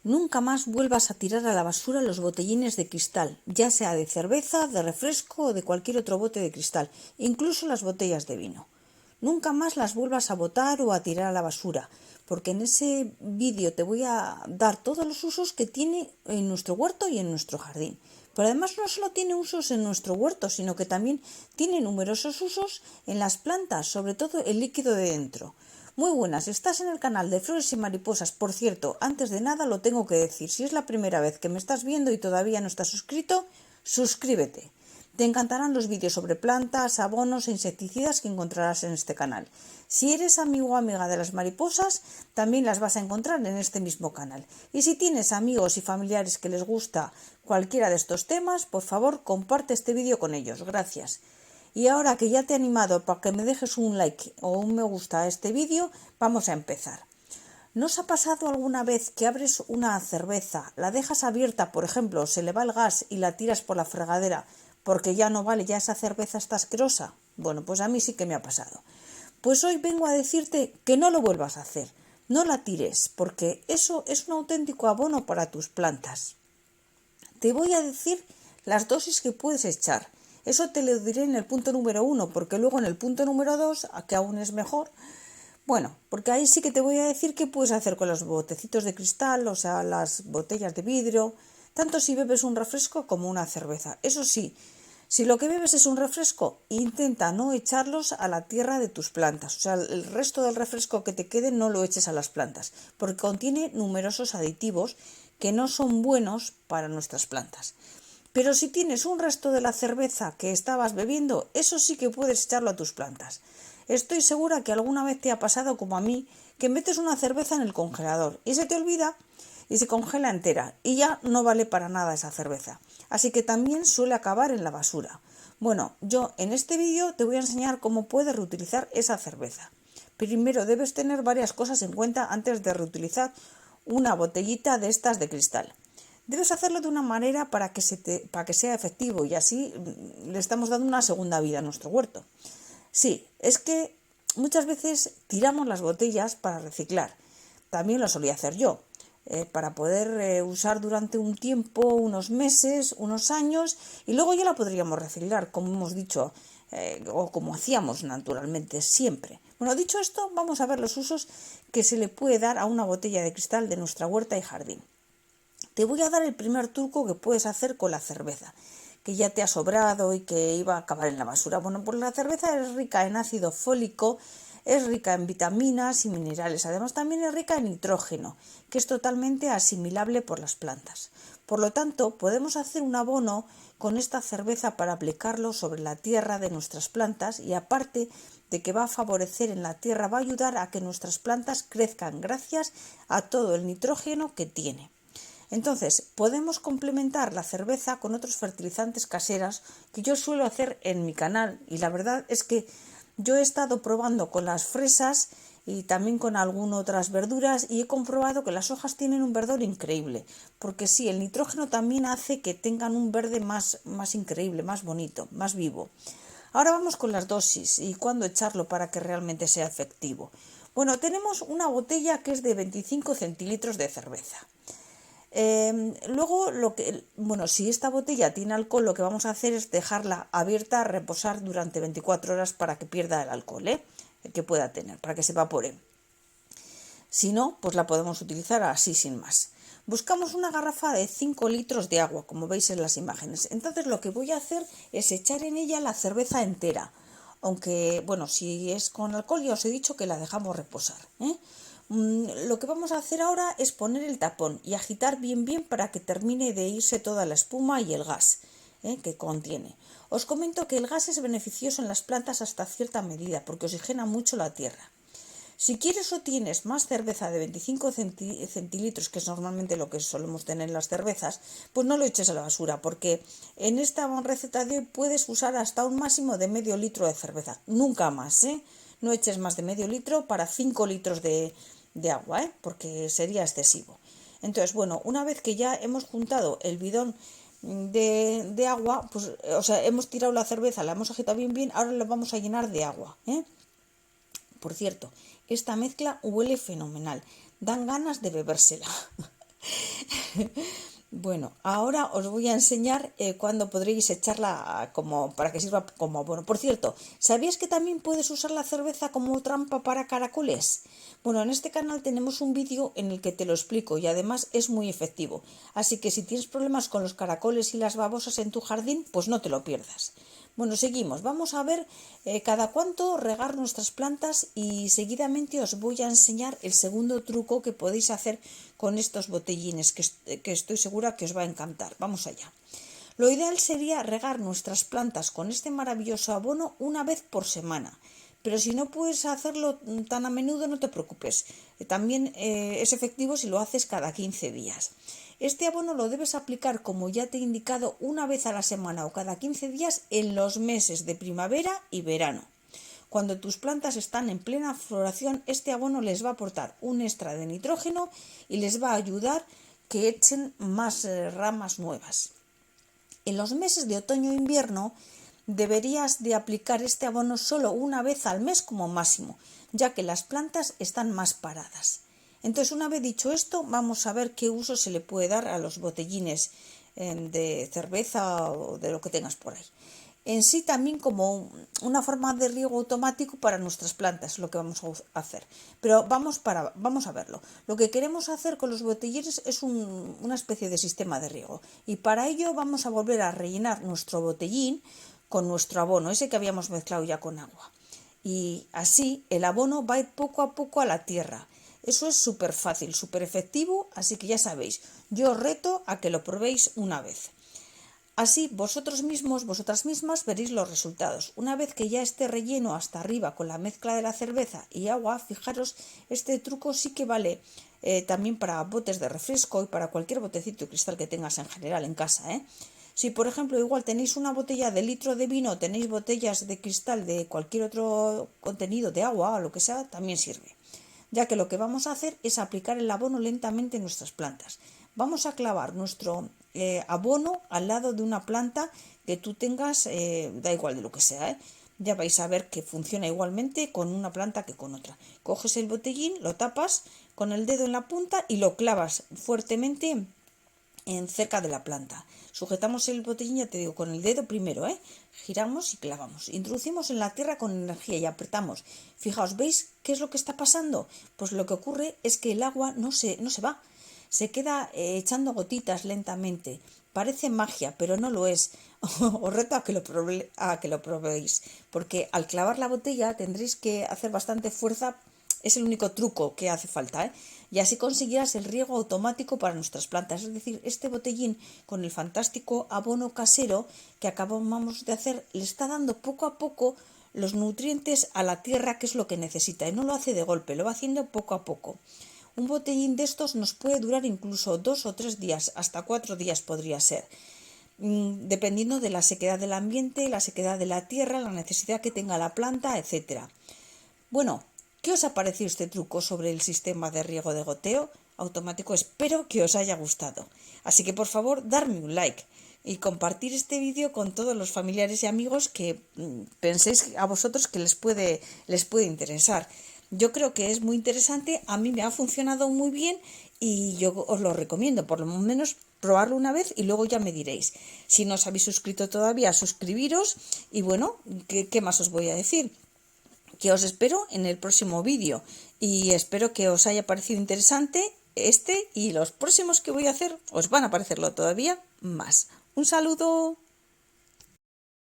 Nunca más vuelvas a tirar a la basura los botellines de cristal, ya sea de cerveza, de refresco o de cualquier otro bote de cristal, incluso las botellas de vino. Nunca más las vuelvas a botar o a tirar a la basura, porque en ese vídeo te voy a dar todos los usos que tiene en nuestro huerto y en nuestro jardín. Pero además no solo tiene usos en nuestro huerto, sino que también tiene numerosos usos en las plantas, sobre todo el líquido de dentro. Muy buenas, estás en el canal de Flores y Mariposas. Por cierto, antes de nada lo tengo que decir, si es la primera vez que me estás viendo y todavía no estás suscrito, suscríbete. Te encantarán los vídeos sobre plantas, abonos e insecticidas que encontrarás en este canal. Si eres amigo o amiga de las mariposas, también las vas a encontrar en este mismo canal. Y si tienes amigos y familiares que les gusta cualquiera de estos temas, por favor, comparte este vídeo con ellos. Gracias. Y ahora que ya te he animado para que me dejes un like o un me gusta a este vídeo, vamos a empezar. ¿No os ha pasado alguna vez que abres una cerveza, la dejas abierta, por ejemplo, se le va el gas y la tiras por la fregadera porque ya no vale, ya esa cerveza está asquerosa? Bueno, pues a mí sí que me ha pasado. Pues hoy vengo a decirte que no lo vuelvas a hacer, no la tires, porque eso es un auténtico abono para tus plantas. Te voy a decir las dosis que puedes echar. Eso te lo diré en el punto número 1, porque luego en el punto número 2, que aún es mejor, bueno, porque ahí sí que te voy a decir qué puedes hacer con los botecitos de cristal, o sea, las botellas de vidrio, tanto si bebes un refresco como una cerveza. Eso sí, si lo que bebes es un refresco, intenta no echarlos a la tierra de tus plantas. O sea, el resto del refresco que te quede no lo eches a las plantas, porque contiene numerosos aditivos que no son buenos para nuestras plantas. Pero si tienes un resto de la cerveza que estabas bebiendo, eso sí que puedes echarlo a tus plantas. Estoy segura que alguna vez te ha pasado como a mí, que metes una cerveza en el congelador y se te olvida y se congela entera y ya no vale para nada esa cerveza. Así que también suele acabar en la basura. Bueno, yo en este vídeo te voy a enseñar cómo puedes reutilizar esa cerveza. Primero debes tener varias cosas en cuenta antes de reutilizar una botellita de estas de cristal. Debes hacerlo de una manera para que sea efectivo y así le estamos dando una segunda vida a nuestro huerto. Sí, es que muchas veces tiramos las botellas para reciclar. También lo solía hacer yo, para poder usar durante un tiempo, unos meses, unos años, y luego ya la podríamos reciclar, como hemos dicho, o como hacíamos naturalmente siempre. Bueno, dicho esto, vamos a ver los usos que se le puede dar a una botella de cristal de nuestra huerta y jardín. Te voy a dar el primer truco que puedes hacer con la cerveza, que ya te ha sobrado y que iba a acabar en la basura. Bueno, pues la cerveza es rica en ácido fólico, es rica en vitaminas y minerales. Además también es rica en nitrógeno, que es totalmente asimilable por las plantas. Por lo tanto, podemos hacer un abono con esta cerveza para aplicarlo sobre la tierra de nuestras plantas y aparte de que va a favorecer en la tierra, va a ayudar a que nuestras plantas crezcan gracias a todo el nitrógeno que tiene. Entonces, podemos complementar la cerveza con otros fertilizantes caseros que yo suelo hacer en mi canal y la verdad es que yo he estado probando con las fresas y también con algunas otras verduras y he comprobado que las hojas tienen un verdor increíble, porque sí, el nitrógeno también hace que tengan un verde más increíble, más bonito, más vivo. Ahora vamos con las dosis y cuándo echarlo para que realmente sea efectivo. Bueno, tenemos una botella que es de 25 centilitros de cerveza. Luego, si esta botella tiene alcohol, lo que vamos a hacer es dejarla abierta a reposar durante 24 horas para que pierda el alcohol que pueda tener, para que se evapore. Si no, pues la podemos utilizar así sin más. Buscamos una garrafa de 5 litros de agua, como veis en las imágenes. Entonces lo que voy a hacer es echar en ella la cerveza entera. Aunque, bueno, si es con alcohol ya os he dicho que la dejamos reposar. Lo que vamos a hacer ahora es poner el tapón y agitar bien para que termine de irse toda la espuma y el gas que contiene. Os comento que el gas es beneficioso en las plantas hasta cierta medida porque oxigena mucho la tierra. Si quieres o tienes más cerveza de 25 centilitros, que es normalmente lo que solemos tener en las cervezas, pues no lo eches a la basura, porque en esta receta de hoy puedes usar hasta un máximo de medio litro de cerveza. Nunca más, no eches más de medio litro para 5 litros de agua, porque sería excesivo. Entonces, bueno, una vez que ya hemos juntado el bidón de agua, pues, hemos tirado la cerveza, la hemos agitado bien, ahora la vamos a llenar de agua, Por cierto, esta mezcla huele fenomenal, dan ganas de bebérsela. Bueno, ahora os voy a enseñar cuándo podréis echarla como para que sirva como abono. Por cierto, ¿sabías que también puedes usar la cerveza como trampa para caracoles? Bueno, en este canal tenemos un vídeo en el que te lo explico y además es muy efectivo. Así que si tienes problemas con los caracoles y las babosas en tu jardín, pues no te lo pierdas. Bueno, seguimos. Vamos a ver cada cuánto regar nuestras plantas y seguidamente os voy a enseñar el segundo truco que podéis hacer con estos botellines que estoy segura que os va a encantar. Vamos allá. Lo ideal sería regar nuestras plantas con este maravilloso abono una vez por semana. Pero si no puedes hacerlo tan a menudo, no te preocupes. También es efectivo si lo haces cada 15 días. Este abono lo debes aplicar, como ya te he indicado, una vez a la semana o cada 15 días en los meses de primavera y verano. Cuando tus plantas están en plena floración, este abono les va a aportar un extra de nitrógeno y les va a ayudar que echen más ramas nuevas. En los meses de otoño e invierno deberías de aplicar este abono solo una vez al mes como máximo, ya que las plantas están más paradas. Entonces, una vez dicho esto, vamos a ver qué uso se le puede dar a los botellines de cerveza o de lo que tengas por ahí. En sí también como una forma de riego automático para nuestras plantas, lo que vamos a hacer. Pero vamos a verlo. Lo que queremos hacer con los botellines es una especie de sistema de riego. Y para ello vamos a volver a rellenar nuestro botellín con nuestro abono, ese que habíamos mezclado ya con agua. Y así el abono va a ir poco a poco a la tierra. Eso es súper fácil, súper efectivo, así que ya sabéis, yo os reto a que lo probéis una vez. Así vosotros mismos, vosotras mismas veréis los resultados. Una vez que ya esté relleno hasta arriba con la mezcla de la cerveza y agua, fijaros, este truco sí que vale también para botes de refresco y para cualquier botecito de cristal que tengas en general en casa. Si por ejemplo igual tenéis una botella de litro de vino, tenéis botellas de cristal de cualquier otro contenido de agua o lo que sea, también sirve. Ya que lo que vamos a hacer es aplicar el abono lentamente en nuestras plantas. Vamos a clavar nuestro abono al lado de una planta que tú tengas, da igual de lo que sea, ya vais a ver que funciona igualmente con una planta que con otra. Coges el botellín, lo tapas con el dedo en la punta y lo clavas fuertemente cerca de la planta. Sujetamos el botellín, ya te digo, con el dedo primero, giramos y clavamos. Introducimos en la tierra con energía y apretamos. Fijaos, ¿veis qué es lo que está pasando? Pues lo que ocurre es que el agua no se va, se queda echando gotitas lentamente. Parece magia, pero no lo es. Os reto a que lo probéis, porque al clavar la botella tendréis que hacer bastante fuerza. Es el único truco que hace falta, y así conseguirás el riego automático para nuestras plantas. Es decir, este botellín con el fantástico abono casero que acabamos de hacer le está dando poco a poco los nutrientes a la tierra, que es lo que necesita, y no lo hace de golpe, lo va haciendo poco a poco. Un botellín de estos nos puede durar incluso 2 o 3 días, hasta 4 días podría ser, dependiendo de la sequedad del ambiente, la sequedad de la tierra, la necesidad que tenga la planta, etcétera. Bueno, ¿qué os ha parecido este truco sobre el sistema de riego de goteo automático? Espero que os haya gustado. Así que por favor, darme un like y compartir este vídeo con todos los familiares y amigos que penséis a vosotros que les puede interesar. Yo creo que es muy interesante, a mí me ha funcionado muy bien y yo os lo recomiendo, por lo menos probarlo una vez y luego ya me diréis. Si no os habéis suscrito todavía, suscribiros y bueno, ¿qué más os voy a decir? Que os espero en el próximo vídeo y espero que os haya parecido interesante este y los próximos que voy a hacer os van a parecerlo todavía más. Un saludo.